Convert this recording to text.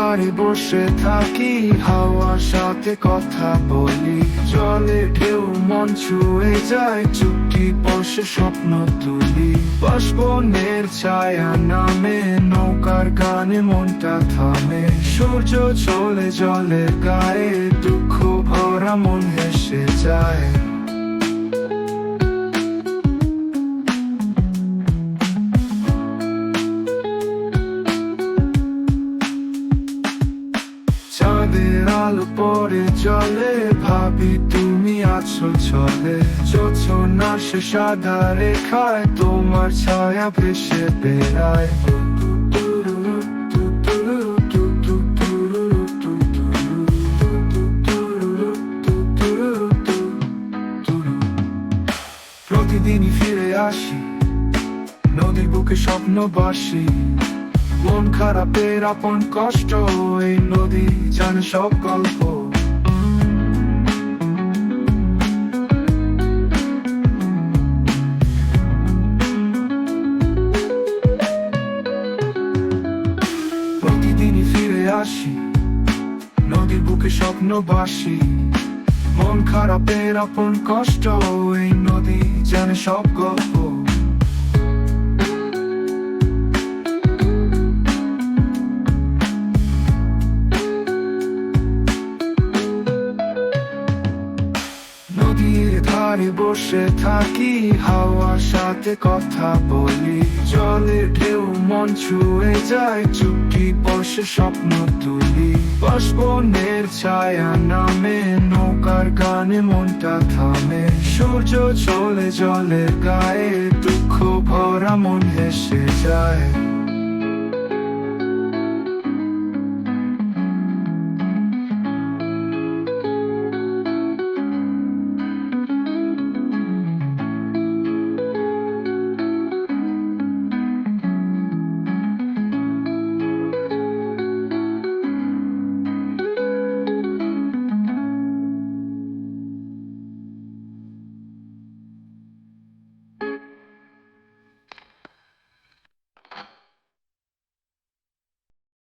ধারে বসে থাকি, হাওয়ার সাথে কথা বলি, জলে ঢেউ মন ছুঁয়ে যায়, চুক্তি বসে স্বপ্ন তুলি। বাষ্পনের ছায়া নামে, নৌকার গানে মনটা থামে, সূর্য চলে জলের গায়ে, দুঃখ ভরা মন হেসে যায়। চাঁদের আলো পড়ে জলে, ভাবি তুমি আছো ছলে, জোছনা সে সাদা রেখায়, তোমার ছায়া ভেসে বেড়ায়। প্রতিদিনই ফিরে আসি নদীর বুকে স্বপ্নবাসী, মন খারাপের আপন কষ্ট, এই নদী জানে সব গল্প। প্রতিদিনই ফিরে আসি নদীর বুকে স্বপ্নবাসী, মন খারাপের আপন কষ্ট, এই নদী জানে সব গল্প। নদীর ধারে বসে থাকি, হাওয়ার সাথে কথা বলি, জলের ঢেউ মন ছুঁয়ে যায়, চুক্তি বসে স্বপ্ন তুলি। বাষ্পনের ছায়া নামে, নৌকার গানে মনটা থামে, সূর্য চলে জলের গায়ে, দুঃখ ভরা মন হেসে যায়।